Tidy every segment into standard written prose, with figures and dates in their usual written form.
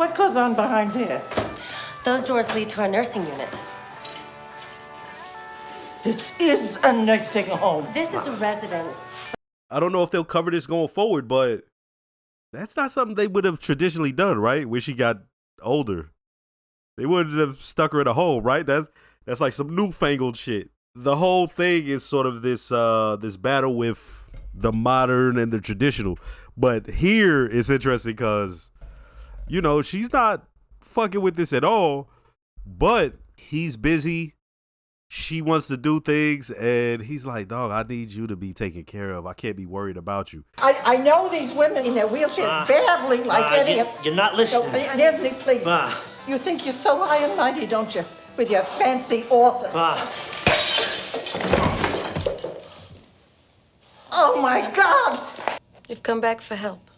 What goes on behind here? Those doors lead to our nursing unit. This is a nursing home. This is a residence. I don't know if they'll cover this going forward, but that's not something they would have traditionally done, right? When she got older. They wouldn't have stuck her in a hole, right? That's like some newfangled shit. The whole thing is sort of this this battle with the modern and the traditional. But here it's interesting because, you know, she's not fucking with this at all, but he's busy. She wants to do things, and he's like, dog, I need you to be taken care of. I can't be worried about you. I know these women in their wheelchairs badly like idiots. You're not listening. Anthony, please. You think you're so high and mighty, don't you? With your fancy office. Oh, my God. You've come back for help.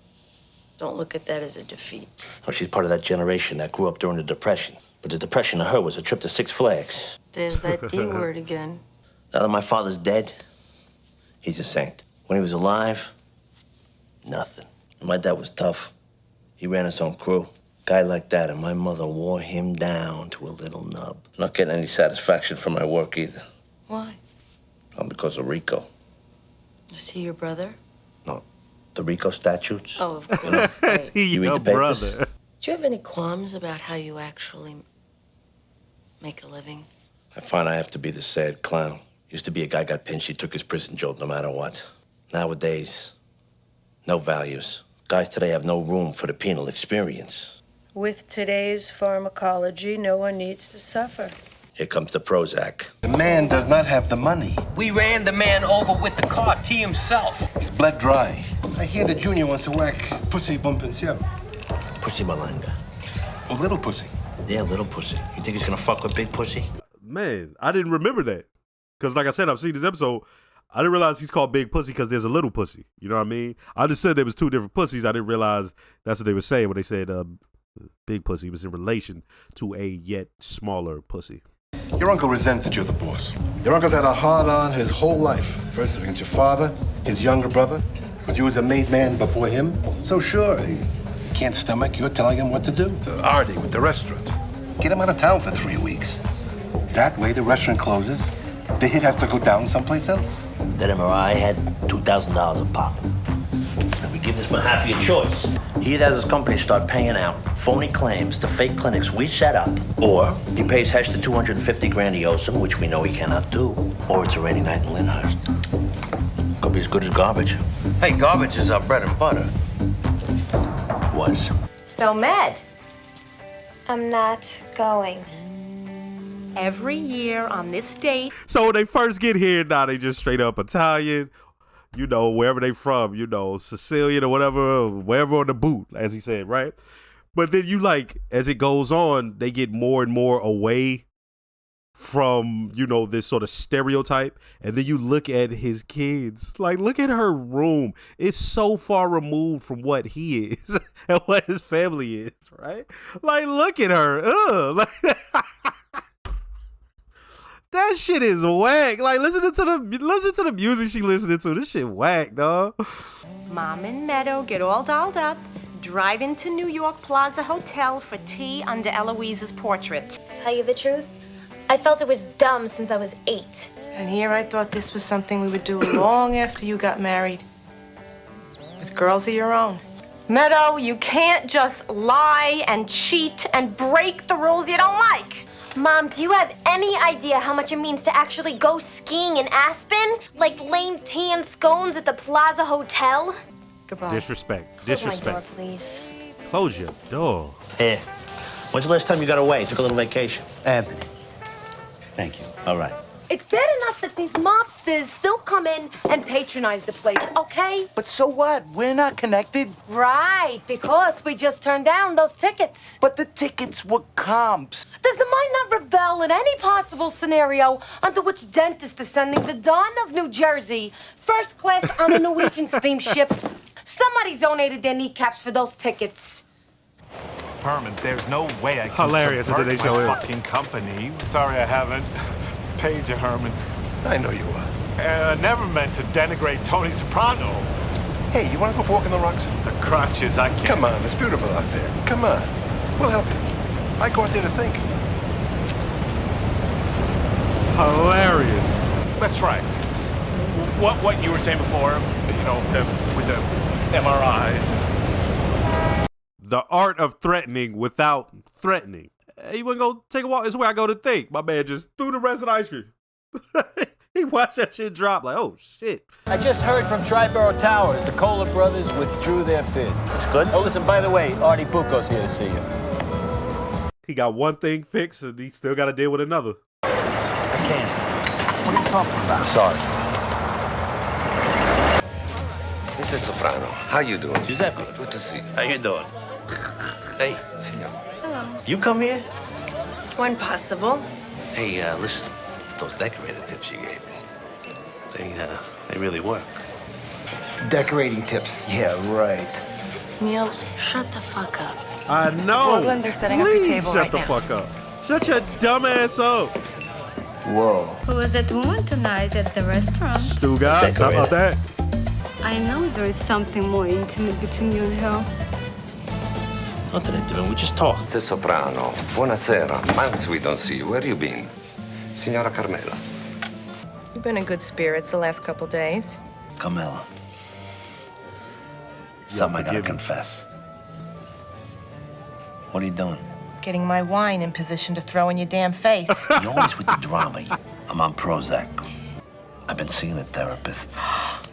Don't look at that as a defeat. Oh, she's part of that generation that grew up during the Depression. But the Depression to her was a trip to Six Flags. There's that D word again. Now that my father's dead, he's a saint. When he was alive, nothing. My dad was tough. He ran his own crew. Guy like that, and my mother wore him down to a little nub. Not getting any satisfaction from my work either. Why? All because of Rico. Is he your brother? No, the Rico statutes. Oh, of course. Is he You read your the papers? brother? Do you have any qualms about how you actually make a living? I find I have to be the sad clown. Used to be a guy got pinched, he took his prison job no matter what. Nowadays, no values. Guys today have no room for the penal experience. With today's pharmacology, no one needs to suffer. Here comes the Prozac. The man does not have the money. We ran the man over with the cart, he himself. He's bled dry. I hear the junior wants to whack Pussy Bompensiero. Pussy Malanga. Oh, little pussy. Yeah, little pussy. You think he's gonna fuck with big pussy? Man, I didn't remember that. Because like I said, I've seen this episode. I didn't realize he's called Big Pussy because there's a little pussy. You know what I mean? I just said there was two different pussies. I didn't realize that's what they were saying when they said Big Pussy was in relation to a yet smaller pussy. Your uncle resents that you're the boss. Your uncle's had a hard-on his whole life. First against your father, his younger brother, because you was a made man before him. So sure, he can't stomach you're telling him what to do. Artie with the restaurant. Get him out of town for 3 weeks. That way the restaurant closes. The hit has to go down someplace else. That MRI had $2,000 a pop. And we give this Mahaffey a choice. He has his company start paying out phony claims to fake clinics we set up, or he pays Hester 250 grand he owes him, which we know he cannot do, or it's a rainy night in Lyndhurst. Could be as good as garbage. Hey, garbage is our bread and butter. Was. So, Med, I'm not going. Every year on this date. So when they first get here, now they just straight up Italian, you know, wherever they from, you know, Sicilian or whatever, wherever on the boot, as he said, right? But then you like, as it goes on, they get more and more away from, you know, this sort of stereotype. And then you look at his kids, like, look at her room. It's so far removed from what he is and what his family is, right? Like, look at her. Ugh. Like, that shit is whack. Like, listen to the music she listening to. This shit whack, dog. Mom and Meadow get all dolled up, drive into New York Plaza Hotel for tea under Eloise's portrait. Tell you the truth, I felt it was dumb since I was 8. And here I thought this was something we would do long after you got married. With girls of your own. Meadow, you can't just lie and cheat and break the rules you don't like. Mom, do you have any idea how much it means to actually go skiing in Aspen? Like lame tea and scones at the Plaza Hotel? Goodbye. Disrespect. Close my door, Disrespect. please. Close your door. Here. When's the last time you got away? Took a little vacation? Anthony. Thank you. All right. it's bad enough that these mobsters still come in and patronize the place, okay? But so what? We're not connected. Right, because we just turned down those tickets. But the tickets were comps. Does the mind not rebel in any possible scenario under which dentist is sending the Don of New Jersey first class on a Norwegian steamship? Somebody donated their kneecaps for those tickets. Herman, there's no way I can Hilarious that they subvert show my it. fucking company. Sorry I haven't paid you, Herman. I know you are. I never meant to denigrate Tony Soprano. Hey, you want to go for a walk in the rocks? The crotches, I can't. Come on, it's beautiful out there. Come on. We'll help you. I go out there to think. Hilarious. That's right. What you were saying before, you know, with the MRIs. The art of threatening without threatening. Hey, you wanna go take a walk? This is where I go to think. My man just threw the rest of the ice cream. He watched that shit drop like, oh shit. I just heard from Triborough Towers. The Kohler brothers withdrew their bid. That's good. Oh, listen, by the way, Artie Bucco's here to see you. He got one thing fixed and he still got to deal with another. I can't. What are you talking about? Sorry. Mr. Soprano, how you doing? Giuseppe. Good to see you. How you doing? Hey, Signor. Hello. you come here? When possible. Hey, listen. Those decorator tips you gave me, they really work. Decorating tips. Yeah, right. Niels, shut the fuck up. I know. Borglund, they're setting up your Please table shut right the now. fuck up. Shut your dumb ass up. Whoa. Who was that woman tonight at the restaurant? Stu guys, how about that? I know there is something more intimate between you and her. Nothing intimate, we just talked. Mr. Soprano, buonasera. Months we don't see you. Where you been? Signora Carmela. You've been in good spirits the last couple days. Carmela. Something I gotta forgive me. confess. What are you doing? Getting my wine in position to throw in your damn face. You're always with the drama. I'm on Prozac. I've been seeing a therapist.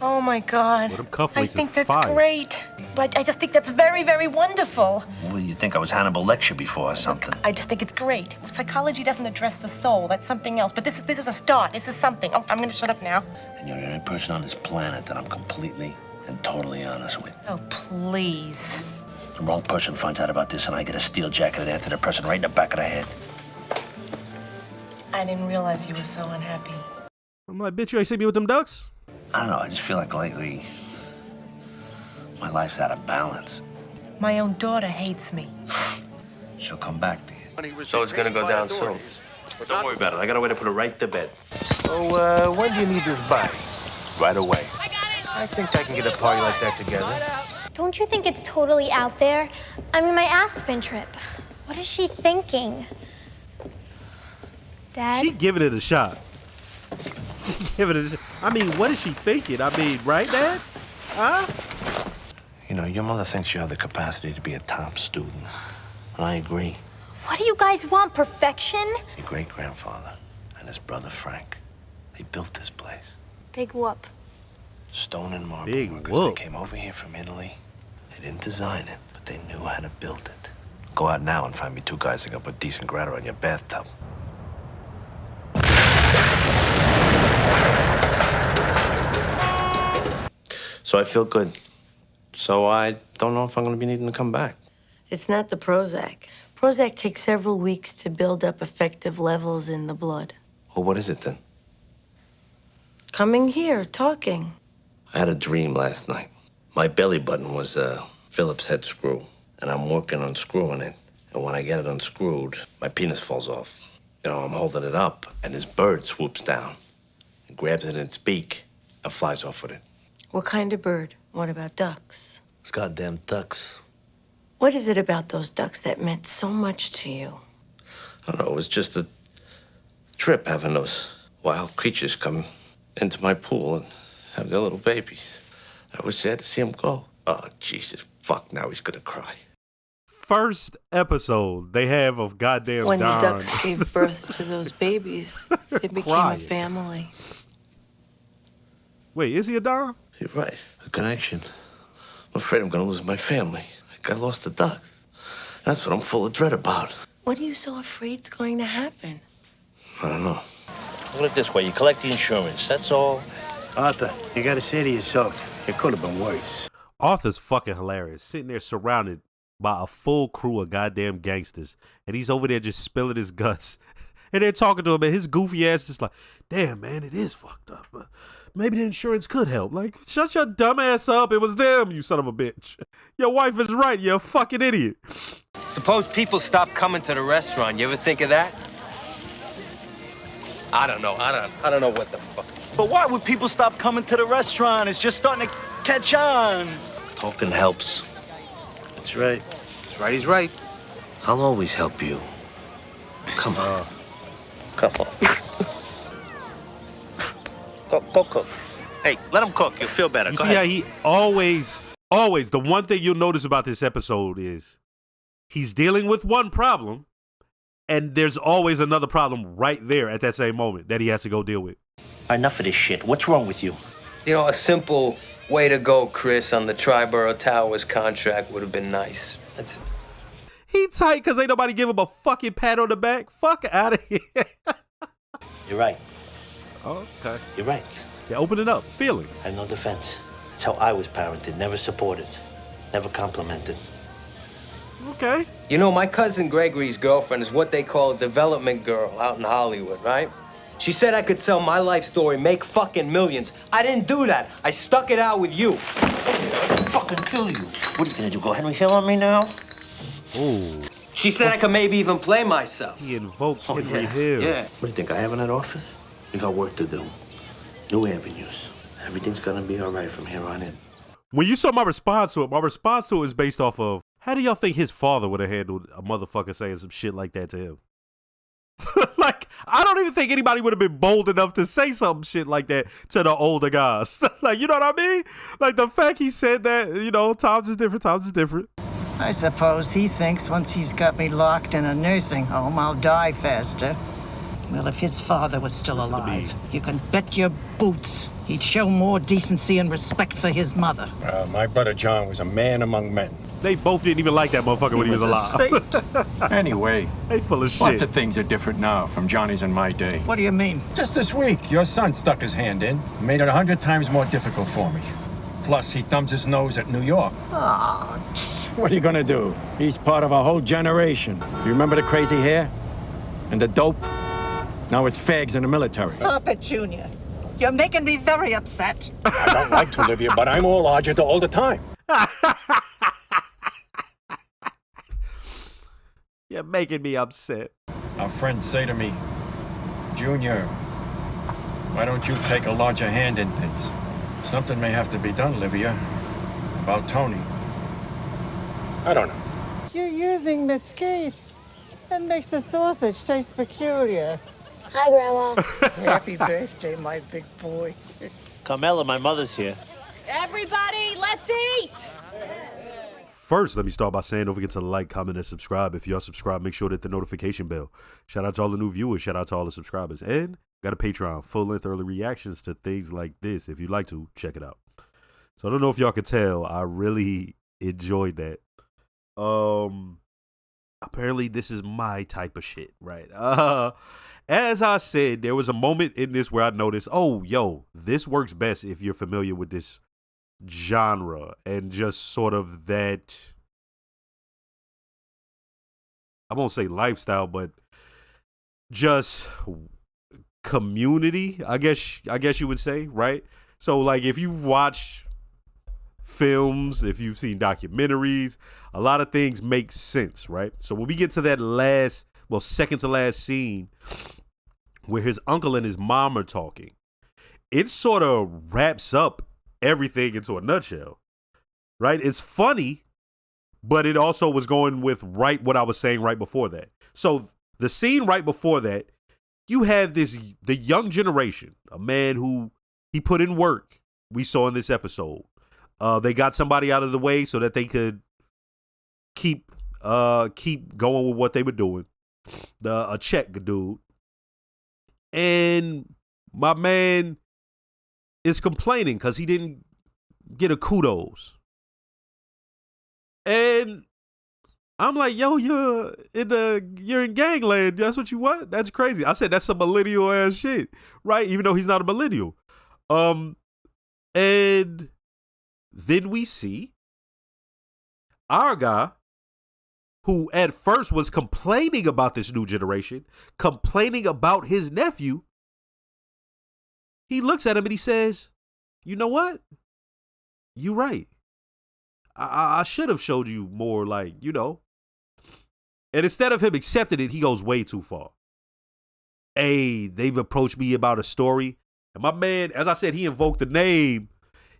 Oh my God. Well, them cufflinks I is think that's fire. great. But I just think that's very, very wonderful. What do you think? I was Hannibal Lecter before or something? I just think it's great. Psychology doesn't address the soul. That's something else. But this is a start. This is something. Oh, I'm gonna shut up now. And you're the only person on this planet that I'm completely and totally honest with. Oh, please. The wrong person finds out about this and I get a steel jacket and antidepressant right in the back of the head. I didn't realize you were so unhappy. I'm like, bitch, you ain't see me with them ducks? I don't know, I just feel like lately my life's out of balance. My own daughter hates me. She'll come back to you. So it's gonna go down soon. Don't worry about it. I got a way to put her right to bed. So, when do you need this body? Right away. I think I can get a party like that together. Don't you think it's totally out there? I mean, my Aspen trip. What is she thinking? Dad? She giving it a shot. She giving it a shot. I mean, what is she thinking? I mean, right, Dad? Huh? You know, your mother thinks you have the capacity to be a top student. And I agree. What do you guys want? Perfection? Your great-grandfather and his brother Frank, they built this place. Big whoop. Stone and marble Big workers. whoop. They came over here from Italy. They didn't design it, but they knew how to build it. Go out now and find me 2 guys that can put decent grata on your bathtub. So I feel good. So I don't know if I'm going to be needing to come back. It's not the Prozac. Prozac takes several weeks to build up effective levels in the blood. Well, what is it then? Coming here, talking. I had a dream last night. My belly button was a Phillips head screw, and I'm working on unscrewing it. And when I get it unscrewed, my penis falls off. You know, I'm holding it up, and this bird swoops down, and grabs it in its beak, and flies off with it. What kind of bird? What about ducks? It's goddamn ducks. What is it about those ducks that meant so much to you? I don't know, it was just a trip having those wild creatures come into my pool and have their little babies. I was sad to see them go. Oh, Jesus, fuck, now he's gonna cry. First episode they have of goddamn When Don. the ducks gave birth to those babies, they became Crying. a family. Wait, is he a Don? You're right, a connection. I'm afraid I'm gonna lose my family. Like I lost the ducks. That's what I'm full of dread about. What are you so afraid's going to happen? I don't know. Look at it this way, you collect the insurance, that's all. Arthur, you gotta say to yourself, it could have been worse. Arthur's fucking hilarious, sitting there surrounded by a full crew of goddamn gangsters, and he's over there just spilling his guts. And they're talking to him, and his goofy ass just like, damn, man, it is fucked up. But maybe the insurance could help. Like, shut your dumb ass up. It was them, you son of a bitch. Your wife is right. You're a fucking idiot. Suppose people stop coming to the restaurant. You ever think of that? I don't know. I don't know what the fuck. But why would people stop coming to the restaurant? It's just starting to catch on. Talking helps. That's right. That's right, he's right. I'll always help you. Come on. Come on. Go cook. Hey, let him cook. You'll feel better. You Go see ahead. how he always, the one thing you'll notice about this episode is he's dealing with one problem, and there's always another problem right there at that same moment that he has to go deal with. Enough of this shit. What's wrong with you? You know, a simple way to go, Chris, on the Triborough Towers contract would have been nice. That's it. He tight because ain't nobody give him a fucking pat on the back. Fuck out of here. You're right. Oh, okay. You're right. Yeah, open it up. Feelings. I have no defense. That's how I was parented. Never supported. Never complimented. Okay. You know, my cousin Gregory's girlfriend is what they call a development girl out in Hollywood, right? She said I could sell my life story, make fucking millions. I didn't do that. I stuck it out with you. I'll fucking kill you. What are you gonna do, go Henry Hill on me now? Ooh. She said I could maybe even play myself. He invokes Henry Hill. Yeah. What do you think, I have in that office? We got work to do. New avenues. Everything's gonna be all right from here on in. When you saw my response to it is based off of, how do y'all think his father would have handled a motherfucker saying some shit like that to him? Like, I don't even think anybody would have been bold enough to say some shit like that to the older guys. Like, you know what I mean? Like, the fact he said that, you know, times is different. I suppose he thinks once he's got me locked in a nursing home, I'll die faster. Well, if his father was still alive, you can bet your boots he'd show more decency and respect for his mother. My brother John was a man among men. They both didn't even like that motherfucker when he was alive. Anyway, they full of shit. Lots of things are different now from Johnny's in my day. What do you mean? Just this week, your son stuck his hand in, made it 100 times more difficult for me. Plus, he thumbs his nose at New York. Oh, What are you gonna do? He's part of a whole generation. You remember the crazy hair? And the dope? Now it's fags in the military. stop it, Junior. You're making me very upset. I don't like to, Olivia, but I'm all agita all the time. You're making me upset. Our friends say to me, Junior, why don't you take a larger hand in things? Something may have to be done, Olivia, about Tony. I don't know. You're using mesquite. That makes the sausage taste peculiar. Hi, Grandma. Happy birthday, my big boy. Carmela, my mother's here. Everybody, let's eat! First, let me start by saying don't forget to like, comment, and subscribe. If y'all subscribe, make sure to hit the notification bell. Shout out to all the new viewers. Shout out to all the subscribers. And got a Patreon, full-length early reactions to things like this. If you'd like to, check it out. So I don't know if y'all could tell, I really enjoyed that. Apparently this is my type of shit, right? As I said, there was a moment in this where I noticed, oh, yo, this works best if you're familiar with this genre and just sort of that, I won't say lifestyle, but just community, I guess you would say, right? So like if you've watched films, if you've seen documentaries, a lot of things make sense, right? So when we get to that second to last scene where his uncle and his mom are talking, it sort of wraps up everything into a nutshell, right? It's funny, but it also was going with what I was saying right before that. So the scene right before that, you have the young generation, a man who he put in work. We saw in this episode. They got somebody out of the way so that they could keep going with what they were doing. A check dude. And my man is complaining because he didn't get a kudos. And I'm like, yo, you're in gangland. That's what you want? That's crazy. I said that's some millennial ass shit, right? Even though he's not a millennial. And then we see our guy, who at first was complaining about this new generation, complaining about his nephew. He looks at him and he says, you know what? You're right. I should have showed you more, like, you know. And instead of him accepting it, he goes way too far. Hey, they've approached me about a story. And my man, as I said, he invoked the name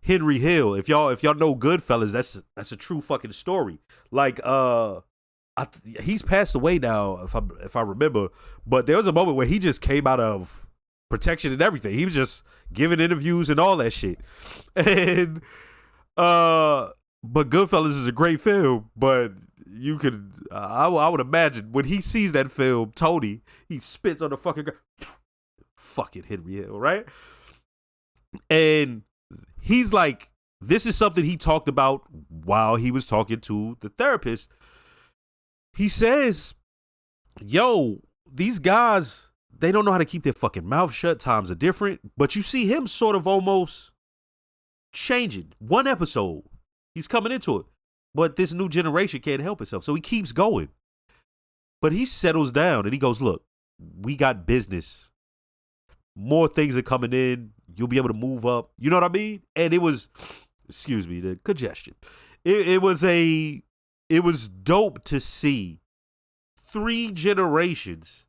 Henry Hill. If y'all know Goodfellas, that's a true fucking story. Like he's passed away now, if I remember. But there was a moment where he just came out of protection and everything. He was just giving interviews and all that shit. And but Goodfellas is a great film. But you could, I would imagine when he sees that film, Tony, he spits on the fucking fucking Henry Hill, right? And he's like, this is something he talked about while he was talking to the therapist. He says, yo, these guys, they don't know how to keep their fucking mouth shut. Times are different. But you see him sort of almost changing. One episode, he's coming into it. But this new generation can't help itself. So he keeps going. But he settles down and he goes, look, we got business. More things are coming in. You'll be able to move up. You know what I mean? And it was, excuse me, the congestion. It was dope to see 3 generations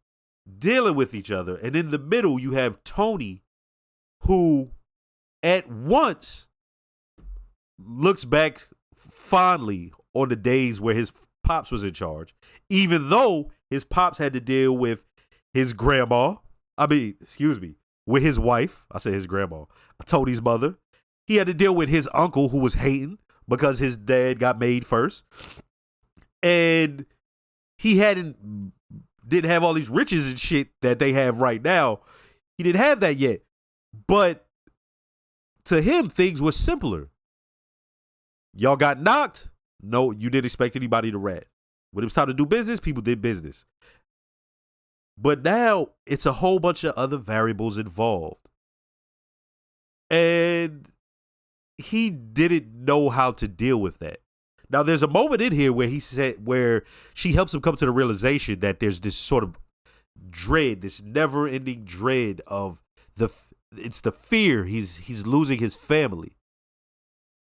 dealing with each other. And in the middle, you have Tony, who at once looks back fondly on the days where his pops was in charge, even though his pops had to deal with his grandma. With his wife. I said his grandma, Tony's mother. He had to deal with his uncle who was hating because his dad got made first. And he didn't have all these riches and shit that they have right now. He didn't have that yet. But to him, things were simpler. Y'all got knocked. No, you didn't expect anybody to rat. When it was time to do business, people did business. But now it's a whole bunch of other variables involved. And he didn't know how to deal with that. Now, there's a moment in here where she helps him come to the realization that there's this sort of dread, this never-ending dread of it's the fear he's losing his family.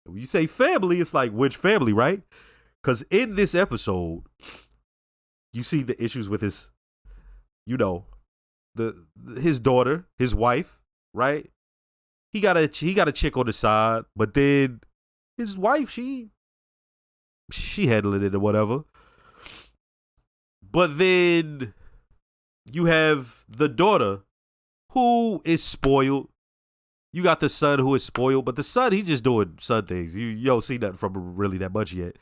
When you say family, it's like, which family, right? Because in this episode, you see the issues with his, his daughter, his wife, right? He got a chick on the side, but then his wife, she handling it or whatever. But then you have the daughter who is spoiled. You got the son who is spoiled, but the son, he just doing son things. You don't see nothing from him really that much yet.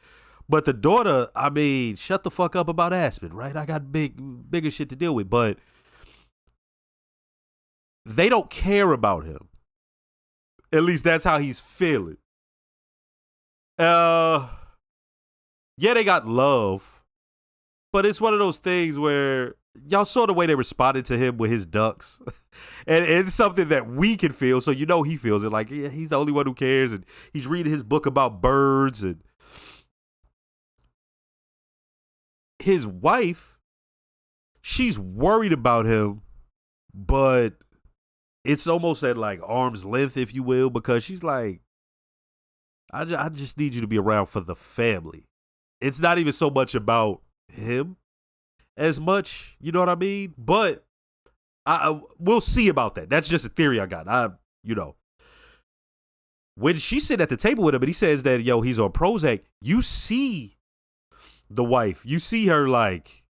But the daughter, I mean, shut the fuck up about Aspen, right? I got bigger shit to deal with, but they don't care about him. At least that's how he's feeling. Yeah, they got love, but it's one of those things where y'all saw the way they responded to him with his ducks. And it's something that we can feel, so he feels it. Like, yeah, he's the only one who cares, and he's reading his book about birds, and his wife, she's worried about him, but it's almost at like arm's length, if you will, because she's like, I just need you to be around for the family. It's not even so much about him as much, you know what I mean? But we'll see about that. That's just a theory I got. When she's sitting at the table with him and he says that, he's on Prozac, you see the wife. You see her like,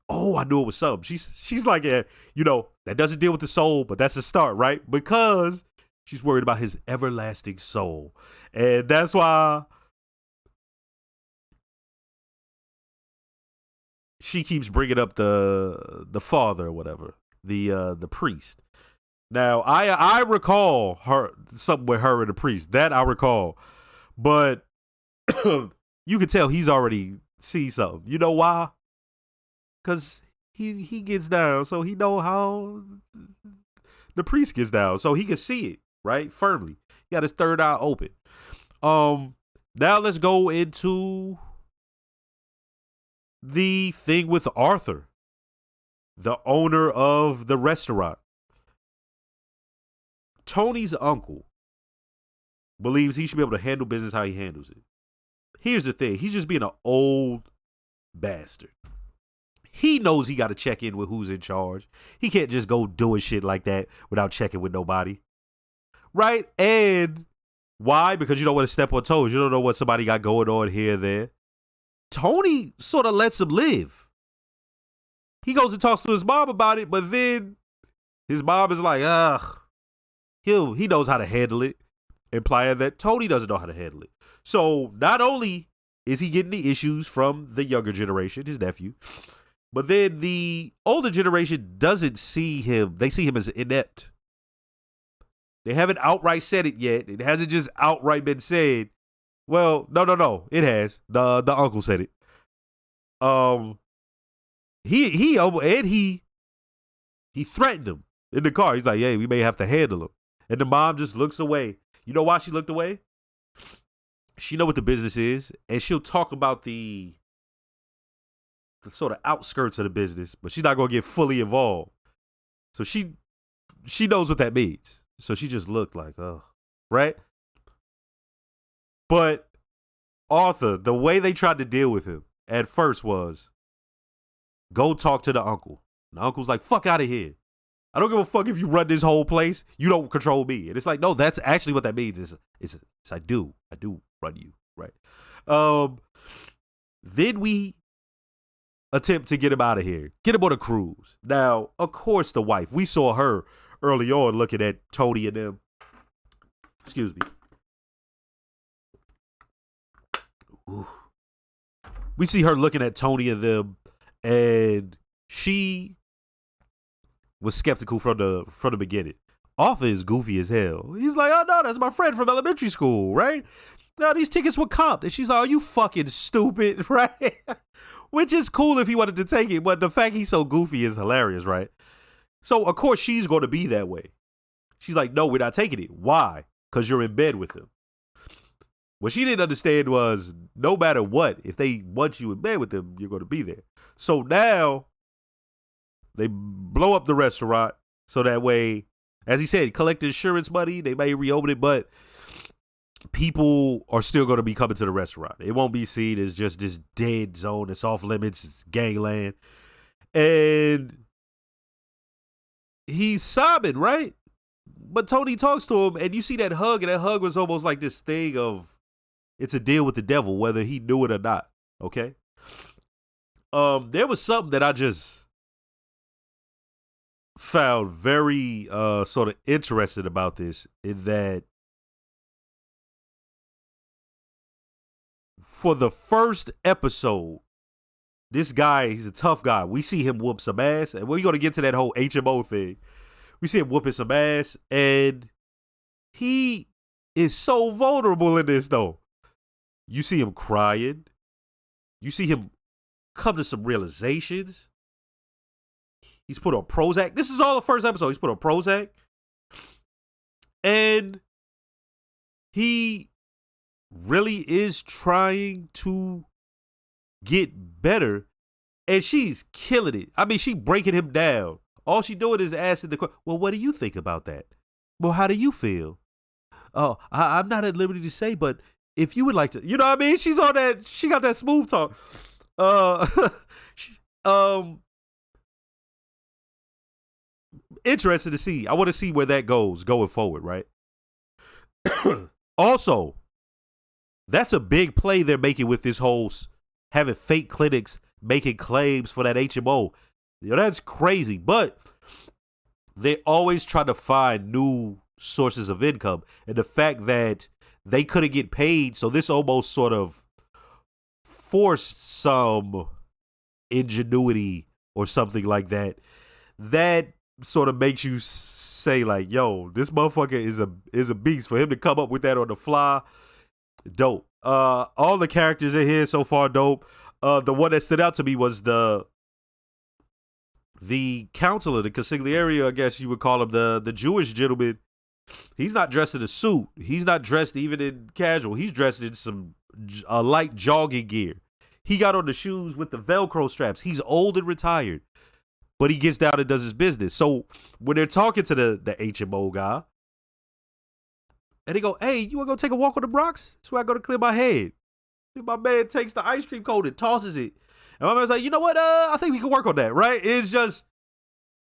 oh, I knew it was something. She's like, yeah, that doesn't deal with the soul, but that's a start, right? Because she's worried about his everlasting soul. And that's why she keeps bringing up the father or whatever, the priest. Now, I recall something with her and the priest. That I recall. But you can tell he's already see something. You know why? Because he gets down, so he know how the priest gets down, so he can see it, right? Firmly. He got his third eye open. Now let's go into the thing with Arthur, the owner of the restaurant. Tony's uncle believes he should be able to handle business how he handles it. Here's the thing. He's just being an old bastard. He knows he got to check in with who's in charge. He can't just go doing shit like that without checking with nobody. Right? And why? Because you don't want to step on toes. You don't know what somebody got going on here or there. Tony sort of lets him live. He goes and talks to his mom about it, but then his mom is like, ugh, he knows how to handle it, implying that Tony doesn't know how to handle it. So not only is he getting the issues from the younger generation, his nephew, but then the older generation doesn't see him. They see him as inept. They haven't outright said it yet. It hasn't just outright been said. Well, no. It has. The uncle said it. He threatened him in the car. He's like, "Hey, we may have to handle him." And the mom just looks away. You know why she looked away? She know what the business is, and she'll talk about the sort of outskirts of the business, but she's not gonna get fully involved. So she knows what that means. So she just looked like, oh, right? But Arthur, the way they tried to deal with him at first was go talk to the uncle. And the uncle's like, fuck out of here. I don't give a fuck if you run this whole place. You don't control me. And it's like, no, that's actually what that means. Is I do run you, right? Then we attempt to get him out of here. Get him on a cruise. Now, of course, the wife. We saw her early on looking at Tony and them. Excuse me. Ooh. We see her looking at Tony and them, and she was skeptical from the beginning. Arthur is goofy as hell. He's like, oh no, that's my friend from elementary school, right? Now these tickets were comped. And she's like, are you fucking stupid, right? Which is cool if he wanted to take it, but the fact he's so goofy is hilarious, right? So of course she's going to be that way. She's like, no, we're not taking it. Why? Because you're in bed with him. What she didn't understand was no matter what, if they want you in bed with them, you're going to be there. So now they blow up the restaurant so that way, as he said, collect insurance money. They may reopen it, but people are still going to be coming to the restaurant. It won't be seen as just this dead zone. It's off limits. It's gangland. And he's sobbing, right? But Tony talks to him, and you see that hug, and that hug was almost like this thing of it's a deal with the devil, whether he knew it or not. Okay. There was something that I just found very sort of interesting about this, in that for the first episode, this guy, he's a tough guy. We see him whoop some ass, and we're going to get to that whole HMO thing. We see him whooping some ass, and he is so vulnerable in this, though. You see him crying. You see him come to some realizations. He's put on Prozac. This is all the first episode. He's put on Prozac. And he really is trying to get better. And she's killing it. I mean, she breaking him down. All she doing is asking the question, well, what do you think about that? Well, how do you feel? Oh, I'm not at liberty to say, but if you would like to, you know what I mean? She's on that, she got that smooth talk. Interested to see. I want to see where that goes going forward, right? Also, that's a big play they're making with this whole having fake clinics making claims for that HMO. You know, that's crazy, but they always try to find new sources of income. And the fact that they couldn't get paid, so this almost sort of forced some ingenuity or something like that. That sort of makes you say like, yo, this motherfucker is a beast. For him to come up with that on the fly, dope. All the characters in here so far, dope. The one that stood out to me was the counselor, the consigliere, I guess you would call him, the Jewish gentleman. He's not dressed in a suit. He's not dressed even in casual. He's dressed in some light jogging gear. He got on the shoes with the Velcro straps. He's old and retired, but he gets down and does his business. So when they're talking to the HMO guy, and they go, hey, you want to go take a walk on the Bronx? That's where I go to clear my head. And my man takes the ice cream cone and tosses it. And my man's like, you know what? I think we can work on that, right? It's just,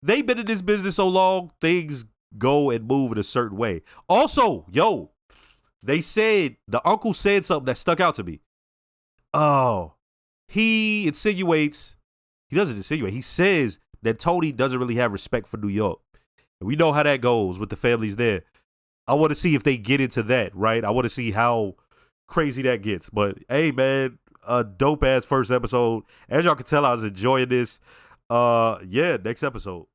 they've been in this business so long, things go and move in a certain way. Also, yo, they said, the uncle said something that stuck out to me. Oh, he doesn't insinuate, he says that Tony doesn't really have respect for New York. And we know how that goes with the families there. I want to see if they get into that, right? I want to see how crazy that gets. But hey, man, a dope ass first episode. As y'all can tell, I was enjoying this. Yeah, next episode.